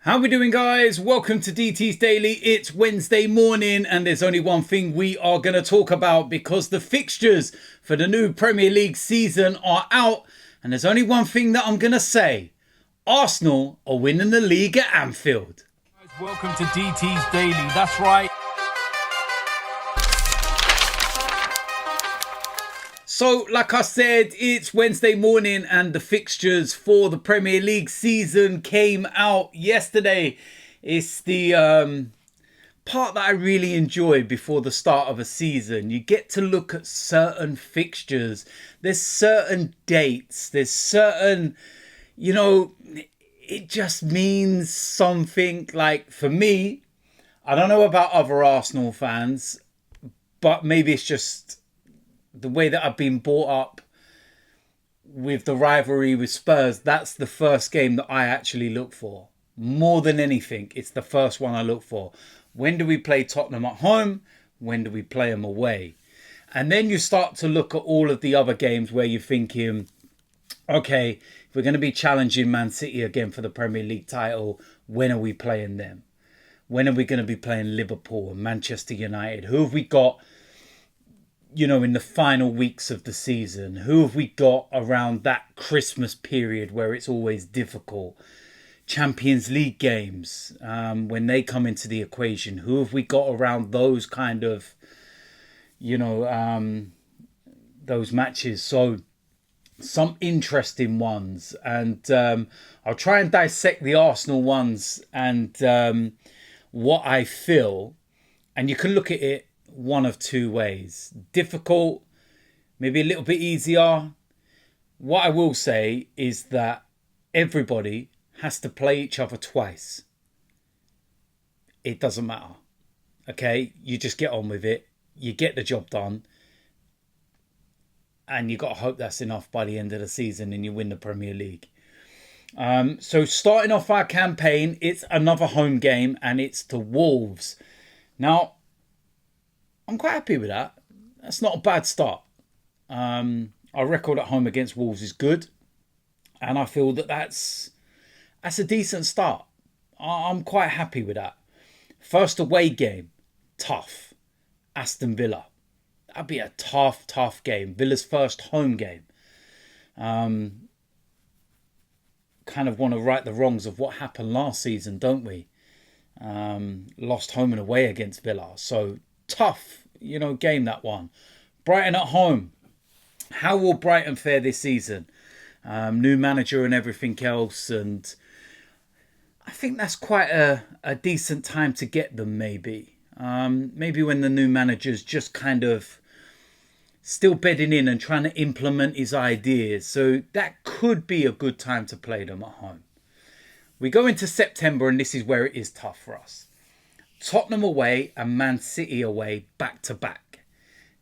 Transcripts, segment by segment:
How we doing, guys? Welcome to DT's Daily. It's Wednesday morning and there's only one thing we are going to talk about because the fixtures for the new Premier League season are out, and there's only one thing that I'm going to say. Arsenal are winning the league at Anfield. Welcome to DT's Daily. That's right. So, like I said, it's Wednesday morning and the fixtures for the Premier League season came out yesterday. It's the part that I really enjoy before the start of a season. You get to look at certain fixtures. There's certain dates. There's certain, it just means something. Like, for me, I don't know about other Arsenal fans, but maybe it's just the way that I've been brought up with the rivalry with Spurs. That's the first game that I actually look for. More than anything, it's the first one I look for. When do we play Tottenham at home? When do we play them away? And then you start to look at all of the other games where you're thinking, okay, if we're going to be challenging Man City again for the Premier League title, when are we playing them? When are we going to be playing Liverpool and Manchester United? Who have we got, in the final weeks of the season? Who have we got around that Christmas period where it's always difficult? Champions League games, when they come into the equation. Who have we got around those kind of, those matches? So some interesting ones. And I'll try and dissect the Arsenal ones and what I feel. And you can look at it one of two ways. Difficult, maybe a little bit easier. What I will say is that everybody has to play each other twice. It doesn't matter. Okay, you just get on with it. You get the job done. And you got to hope that's enough by the end of the season and you win the Premier League. So starting off our campaign, it's another home game and it's to Wolves. Now, I'm quite happy with that. That's not a bad start. Our record at home against Wolves is good. And I feel that that's a decent start. I'm quite happy with that. First away game, tough. Aston Villa. That'd be a tough game. Villa's first home game. Kind of want to right the wrongs of what happened last season, don't we? Lost home and away against Villa. So tough, game, that one. Brighton at home. How will Brighton fare this season? New manager and everything else. And I think that's quite a decent time to get them, maybe. Maybe when the new manager's just kind of still bedding in and trying to implement his ideas. So that could be a good time to play them at home. We go into September and this is where it is tough for us. Tottenham away and Man City away back to back.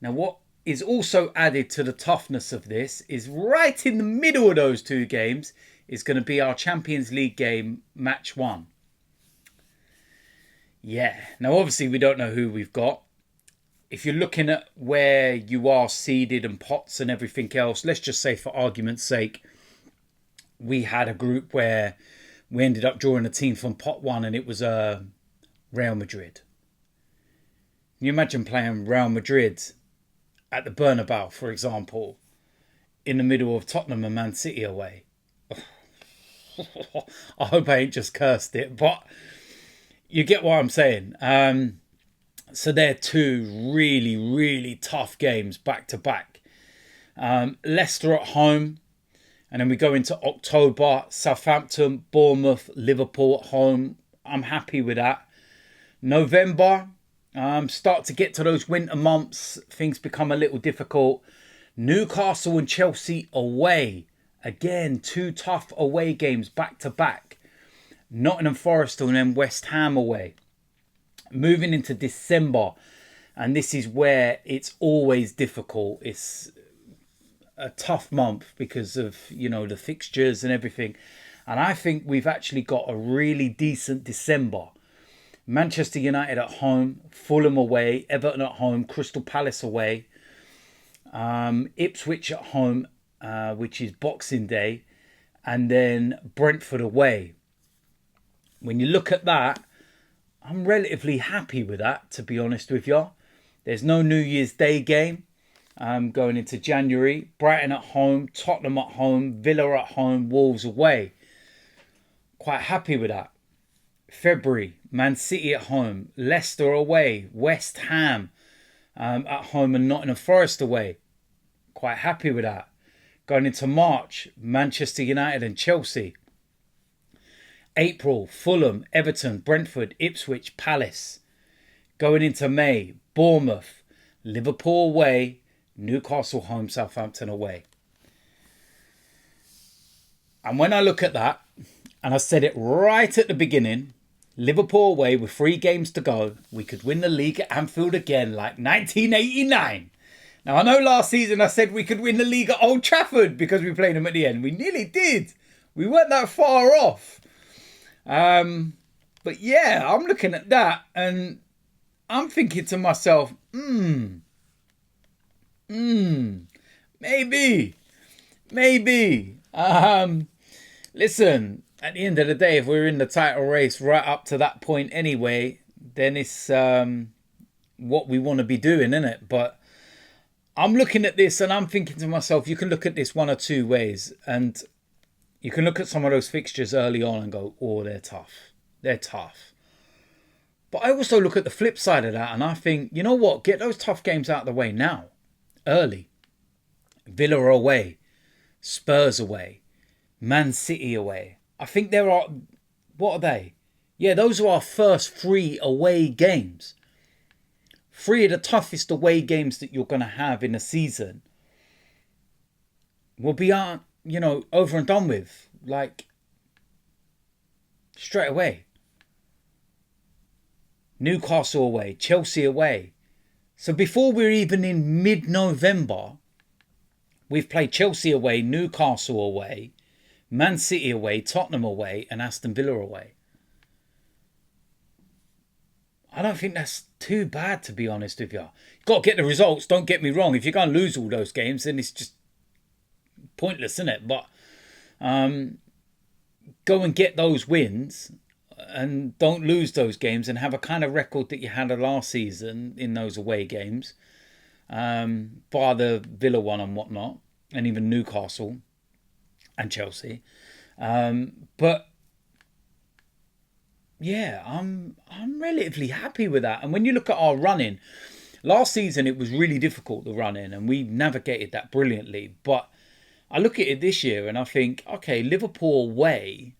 Now, what is also added to the toughness of this is right in the middle of those two games is going to be our Champions League game, match 1. Yeah, now obviously we don't know who we've got. If you're looking at where you are seeded and pots and everything else, let's just say for argument's sake, we had a group where we ended up drawing a team from pot 1 and it was Real Madrid. Can you imagine playing Real Madrid at the Bernabeu, for example, in the middle of Tottenham and Man City away? I hope I ain't just cursed it, but you get what I'm saying. So they're two really, really tough games back to back. Leicester at home. And then we go into October, Southampton, Bournemouth, Liverpool at home. I'm happy with that. November, start to get to those winter months. Things become a little difficult. Newcastle and Chelsea away. Again, two tough away games back to back. Nottingham Forest and then West Ham away. Moving into December. And this is where it's always difficult. It's a tough month because of, the fixtures and everything. And I think we've actually got a really decent December. Manchester United at home, Fulham away, Everton at home, Crystal Palace away, Ipswich at home, which is Boxing Day, and then Brentford away. When you look at that, I'm relatively happy with that, to be honest with you. There's no New Year's Day game going into January. Brighton at home, Tottenham at home, Villa at home, Wolves away. Quite happy with that. February, Man City at home, Leicester away, West Ham at home and Nottingham Forest away. Quite happy with that. Going into March, Manchester United and Chelsea. April, Fulham, Everton, Brentford, Ipswich, Palace. Going into May, Bournemouth, Liverpool away, Newcastle home, Southampton away. And when I look at that, and I said it right at the beginning, Liverpool away with 3 games to go, we could win the league at Anfield again like 1989. Now, I know last season I said we could win the league at Old Trafford because we played them at the end. We nearly did. We weren't that far off. But yeah, I'm looking at that and I'm thinking to myself, maybe. Listen, at the end of the day, if we're in the title race right up to that point anyway, then it's what we want to be doing, isn't it? But I'm looking at this and I'm thinking to myself, you can look at this one or two ways. And you can look at some of those fixtures early on and go, oh, they're tough. They're tough. But I also look at the flip side of that and I think, you know what? Get those tough games out of the way now. Early. Villa away. Spurs away. Man City away. I think there are... What are they? Yeah, those are our first 3 away games. 3 of the toughest away games that you're going to have in a season will be, over and done with. Like, straight away. Newcastle away, Chelsea away. So before we're even in mid-November, we've played Chelsea away, Newcastle away, Man City away, Tottenham away, and Aston Villa away. I don't think that's too bad, to be honest with you. You've got to get the results, don't get me wrong. If you're going to lose all those games, then it's just pointless, isn't it? But go and get those wins and don't lose those games and have a kind of record that you had last season in those away games, bar the Villa one and whatnot, and even Newcastle and Chelsea. But yeah, I'm relatively happy with that. And when you look at our running, last season it was really difficult to run in and we navigated that brilliantly. But I look at it this year and I think, okay, Liverpool away,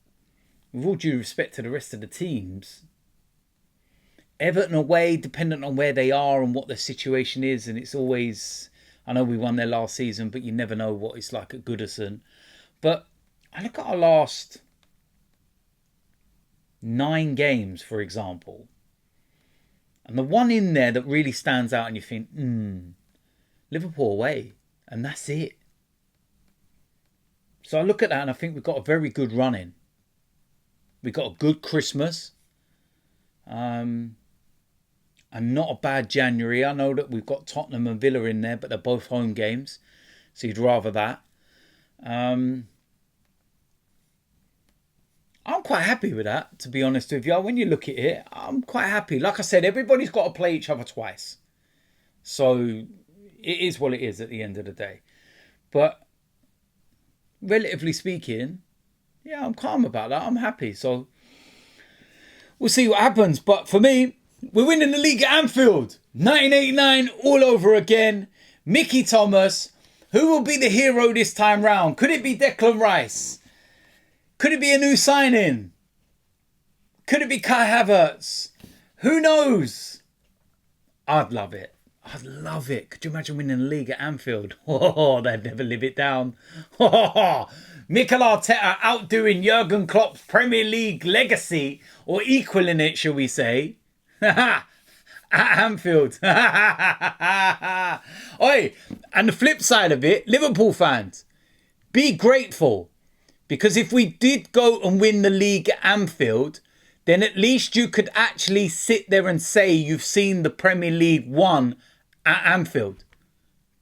with all due respect to the rest of the teams, Everton away, dependent on where they are and what their situation is. And it's always, I know we won there last season, but you never know what it's like at Goodison. But I look at our last 9 games, for example, and the one in there that really stands out and you think, Liverpool away, and that's it. So I look at that and I think we've got a very good run in. We've got a good Christmas. And not a bad January. I know that we've got Tottenham and Villa in there, but they're both home games. So you'd rather that. I'm quite happy with that, to be honest with you. When you look at it, I'm quite happy. Like I said, everybody's got to play each other twice. So it is what it is at the end of the day. But relatively speaking, yeah, I'm calm about that. I'm happy. So we'll see what happens. But for me, we're winning the league at Anfield. 1989 all over again. Mickey Thomas. Who will be the hero this time round? Could it be Declan Rice? Could it be a new signing? Could it be Kai Havertz? Who knows? I'd love it. I'd love it. Could you imagine winning the league at Anfield? Oh, they'd never live it down. Mikel Arteta outdoing Jurgen Klopp's Premier League legacy, or equaling it, shall we say, at Anfield. Oi, and the flip side of it, Liverpool fans, be grateful. Because if we did go and win the league at Anfield, then at least you could actually sit there and say you've seen the Premier League won at Anfield.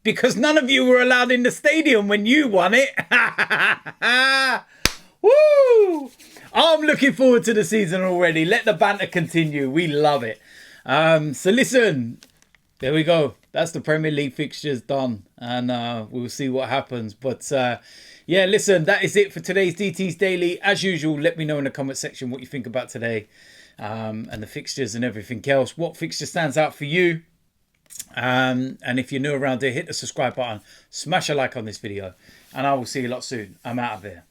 Because none of you were allowed in the stadium when you won it. Woo! I'm looking forward to the season already. Let the banter continue. We love it. So listen, there we go. That's the Premier League fixtures done, and we'll see what happens. But yeah, listen, that is it for today's DT's Daily. As usual, let me know in the comment section what you think about today and the fixtures and everything else. What fixture stands out for you? And if you're new around here, hit the subscribe button, smash a like on this video, and I will see you a lot soon. I'm out of here.